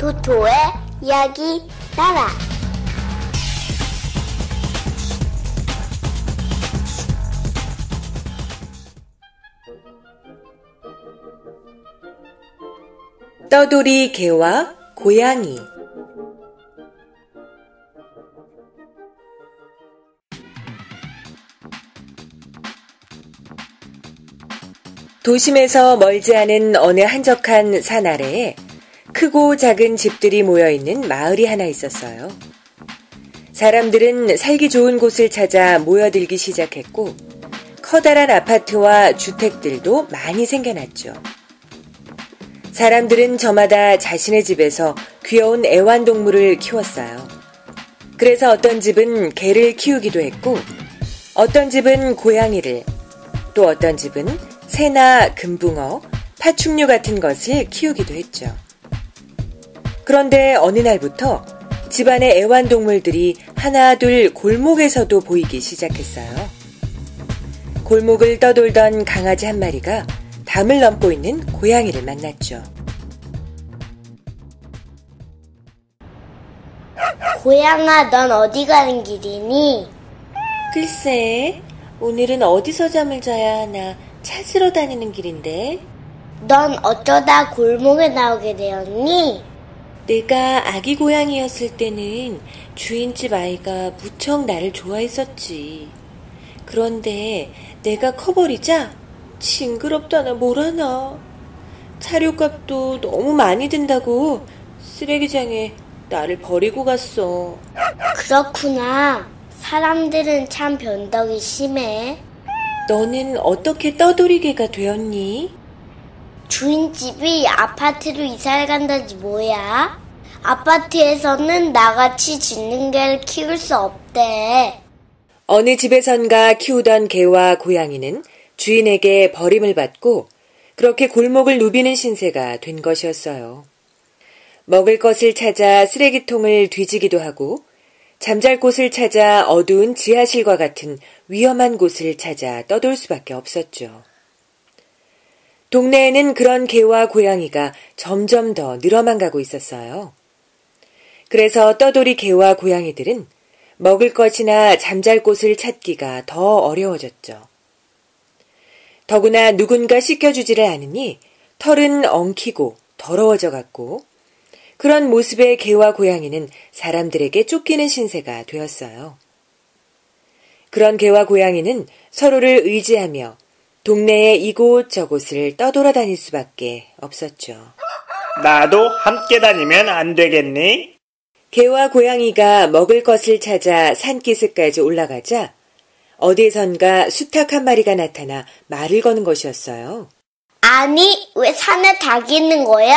토토의 이야기 나라. 떠돌이 개와 고양이. 도심에서 멀지 않은 어느 한적한 산 아래에 크고 작은 집들이 모여있는 마을이 하나 있었어요. 사람들은 살기 좋은 곳을 찾아 모여들기 시작했고 커다란 아파트와 주택들도 많이 생겨났죠. 사람들은 저마다 자신의 집에서 귀여운 애완동물을 키웠어요. 그래서 어떤 집은 개를 키우기도 했고 어떤 집은 고양이를, 또 어떤 집은 새나 금붕어, 파충류 같은 것을 키우기도 했죠. 그런데 어느 날부터 집안의 애완동물들이 하나둘 골목에서도 보이기 시작했어요. 골목을 떠돌던 강아지 한 마리가 담을 넘고 있는 고양이를 만났죠. 고양아, 넌 어디 가는 길이니? 글쎄, 오늘은 어디서 잠을 자야 하나 찾으러 다니는 길인데. 넌 어쩌다 골목에 나오게 되었니? 내가 아기 고양이였을 때는 주인집 아이가 무척 나를 좋아했었지. 그런데 내가 커버리자 징그럽다나 뭐라나. 사료값도 너무 많이 든다고 쓰레기장에 나를 버리고 갔어. 그렇구나. 사람들은 참 변덕이 심해. 너는 어떻게 떠돌이개가 되었니? 주인집이 아파트로 이사를 간다지 뭐야? 아파트에서는 나같이 짖는 개를 키울 수 없대. 어느 집에선가 키우던 개와 고양이는 주인에게 버림을 받고 그렇게 골목을 누비는 신세가 된 것이었어요. 먹을 것을 찾아 쓰레기통을 뒤지기도 하고 잠잘 곳을 찾아 어두운 지하실과 같은 위험한 곳을 찾아 떠돌 수밖에 없었죠. 동네에는 그런 개와 고양이가 점점 더 늘어만 가고 있었어요. 그래서 떠돌이 개와 고양이들은 먹을 것이나 잠잘 곳을 찾기가 더 어려워졌죠. 더구나 누군가 씻겨주지를 않으니 털은 엉키고 더러워져 갔고 그런 모습의 개와 고양이는 사람들에게 쫓기는 신세가 되었어요. 그런 개와 고양이는 서로를 의지하며 동네의 이곳저곳을 떠돌아다닐 수밖에 없었죠. 나도 함께 다니면 안 되겠니? 개와 고양이가 먹을 것을 찾아 산기슭까지 올라가자 어디선가 수탉 한 마리가 나타나 말을 거는 것이었어요. 아니, 왜 산에 닭이 있는 거야?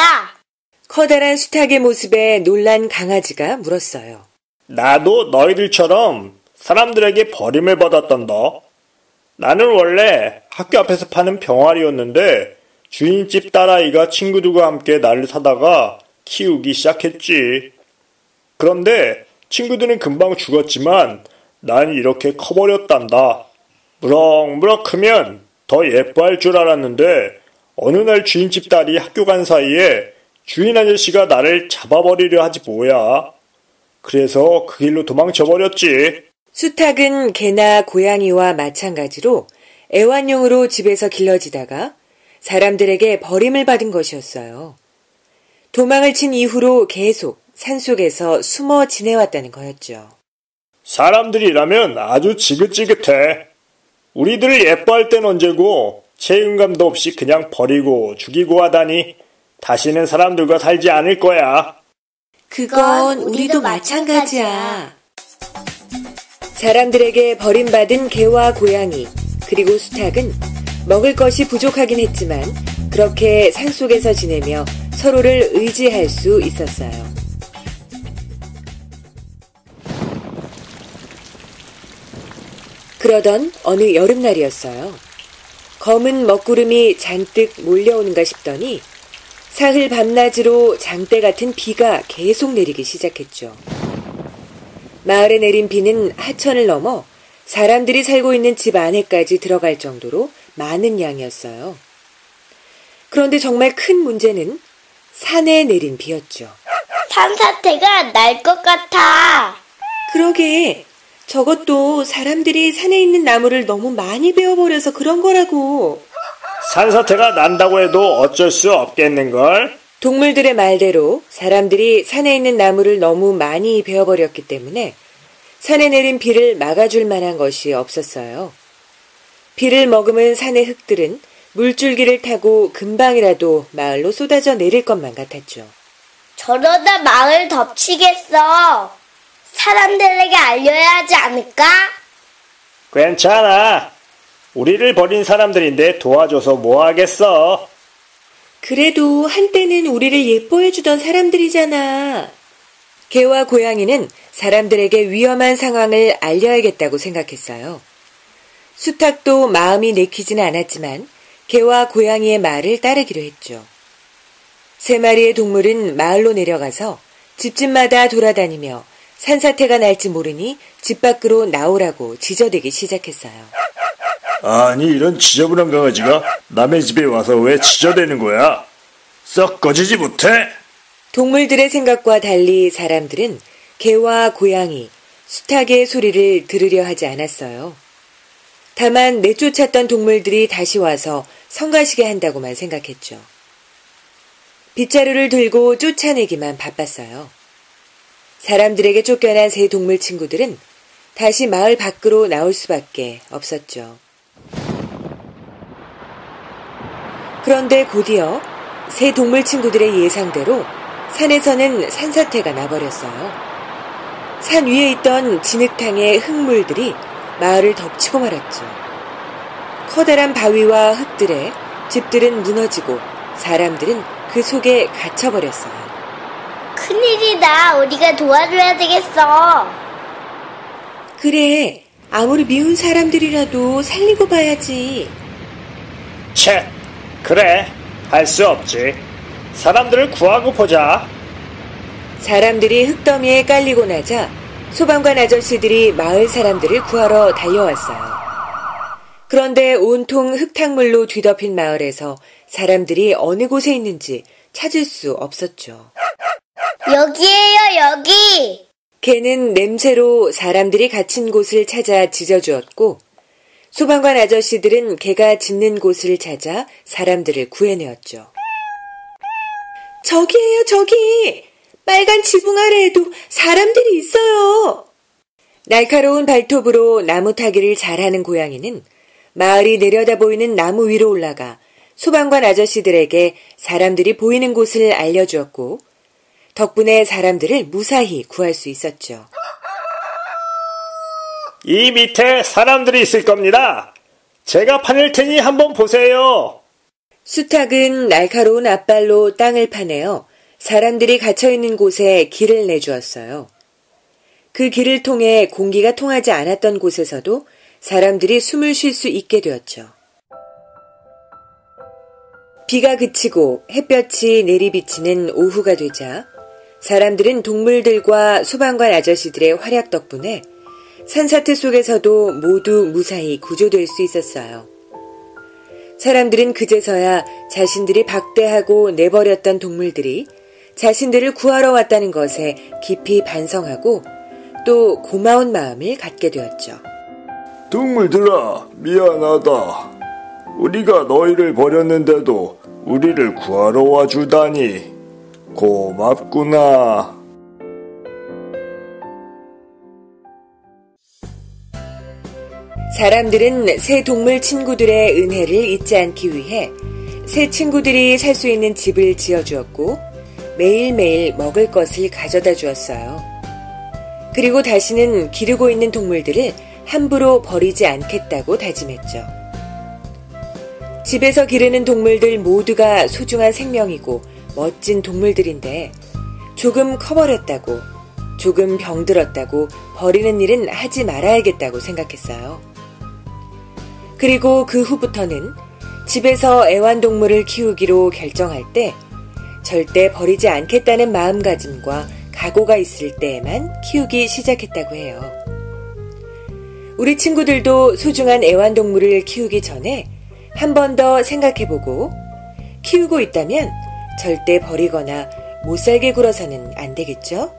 커다란 수탉의 모습에 놀란 강아지가 물었어요. 나도 너희들처럼 사람들에게 버림을 받았단다. 나는 원래 학교 앞에서 파는 병아리였는데 주인집 딸아이가 친구들과 함께 나를 사다가 키우기 시작했지. 그런데 친구들은 금방 죽었지만 난 이렇게 커버렸단다. 무럭무럭 크면 더 예뻐할 줄 알았는데 어느 날 주인집 딸이 학교 간 사이에 주인 아저씨가 나를 잡아버리려 하지 뭐야. 그래서 그 길로 도망쳐버렸지. 수탉은 개나 고양이와 마찬가지로 애완용으로 집에서 길러지다가 사람들에게 버림을 받은 것이었어요. 도망을 친 이후로 계속 산속에서 숨어 지내왔다는 거였죠. 사람들이라면 아주 지긋지긋해. 우리들을 예뻐할 땐 언제고 책임감도 없이 그냥 버리고 죽이고 하다니 다시는 사람들과 살지 않을 거야. 그건 우리도 마찬가지야. 사람들에게 버림받은 개와 고양이 그리고 수탉은 먹을 것이 부족하긴 했지만 그렇게 산속에서 지내며 서로를 의지할 수 있었어요. 그러던 어느 여름날이었어요. 검은 먹구름이 잔뜩 몰려오는가 싶더니 사흘 밤낮으로 장대 같은 비가 계속 내리기 시작했죠. 마을에 내린 비는 하천을 넘어 사람들이 살고 있는 집 안에까지 들어갈 정도로 많은 양이었어요. 그런데 정말 큰 문제는 산에 내린 비였죠. 산사태가 날 것 같아. 그러게. 저것도 사람들이 산에 있는 나무를 너무 많이 베어버려서 그런 거라고. 산사태가 난다고 해도 어쩔 수 없겠는걸? 동물들의 말대로 사람들이 산에 있는 나무를 너무 많이 베어버렸기 때문에 산에 내린 비를 막아줄 만한 것이 없었어요. 비를 머금은 산의 흙들은 물줄기를 타고 금방이라도 마을로 쏟아져 내릴 것만 같았죠. 저러다 마을 덮치겠어. 사람들에게 알려야 하지 않을까? 괜찮아. 우리를 버린 사람들인데 도와줘서 뭐 하겠어. 그래도 한때는 우리를 예뻐해주던 사람들이잖아. 개와 고양이는 사람들에게 위험한 상황을 알려야겠다고 생각했어요. 수탉도 마음이 내키지는 않았지만 개와 고양이의 말을 따르기로 했죠. 3마리의 동물은 마을로 내려가서 집집마다 돌아다니며 산사태가 날지 모르니 집 밖으로 나오라고 지저대기 시작했어요. 아니, 이런 지저분한 강아지가 남의 집에 와서 왜 지저대는 거야? 썩 꺼지지 못해? 동물들의 생각과 달리 사람들은 개와 고양이, 수탉의 소리를 들으려 하지 않았어요. 다만 내쫓았던 동물들이 다시 와서 성가시게 한다고만 생각했죠. 빗자루를 들고 쫓아내기만 바빴어요. 사람들에게 쫓겨난 새 동물 친구들은 다시 마을 밖으로 나올 수밖에 없었죠. 그런데 곧이어 새 동물 친구들의 예상대로 산에서는 산사태가 나버렸어요. 산 위에 있던 진흙탕의 흙물들이 마을을 덮치고 말았죠. 커다란 바위와 흙들에 집들은 무너지고 사람들은 그 속에 갇혀버렸어요. 큰일이다. 우리가 도와줘야 되겠어. 그래, 아무리 미운 사람들이라도 살리고 봐야지. 채, 그래. 할 수 없지. 사람들을 구하고 보자. 사람들이 흙더미에 깔리고 나자 소방관 아저씨들이 마을 사람들을 구하러 달려왔어요. 그런데 온통 흙탕물로 뒤덮인 마을에서 사람들이 어느 곳에 있는지 찾을 수 없었죠. 여기에요, 여기. 개는 냄새로 사람들이 갇힌 곳을 찾아 짖어주었고 소방관 아저씨들은 개가 짖는 곳을 찾아 사람들을 구해내었죠. 저기에요, 저기! 빨간 지붕 아래에도 사람들이 있어요. 날카로운 발톱으로 나무 타기를 잘하는 고양이는 마을이 내려다 보이는 나무 위로 올라가 소방관 아저씨들에게 사람들이 보이는 곳을 알려주었고 덕분에 사람들을 무사히 구할 수 있었죠. 이 밑에 사람들이 있을 겁니다. 제가 파낼 테니 한번 보세요. 수탉은 날카로운 앞발로 땅을 파내어 사람들이 갇혀있는 곳에 길을 내주었어요. 그 길을 통해 공기가 통하지 않았던 곳에서도 사람들이 숨을 쉴 수 있게 되었죠. 비가 그치고 햇볕이 내리비치는 오후가 되자 사람들은 동물들과 소방관 아저씨들의 활약 덕분에 산사태 속에서도 모두 무사히 구조될 수 있었어요. 사람들은 그제서야 자신들이 박대하고 내버렸던 동물들이 자신들을 구하러 왔다는 것에 깊이 반성하고 또 고마운 마음을 갖게 되었죠. 동물들아, 미안하다. 우리가 너희를 버렸는데도 우리를 구하러 와주다니 고맙구나. 사람들은 새 동물 친구들의 은혜를 잊지 않기 위해 새 친구들이 살 수 있는 집을 지어주었고 매일매일 먹을 것을 가져다 주었어요. 그리고 다시는 기르고 있는 동물들을 함부로 버리지 않겠다고 다짐했죠. 집에서 기르는 동물들 모두가 소중한 생명이고 멋진 동물들인데 조금 커버렸다고, 조금 병들었다고 버리는 일은 하지 말아야겠다고 생각했어요. 그리고 그 후부터는 집에서 애완동물을 키우기로 결정할 때 절대 버리지 않겠다는 마음가짐과 각오가 있을 때에만 키우기 시작했다고 해요. 우리 친구들도 소중한 애완동물을 키우기 전에 한 번 더 생각해보고 키우고 있다면 절대 버리거나 못살게 굴어서는 안 되겠죠?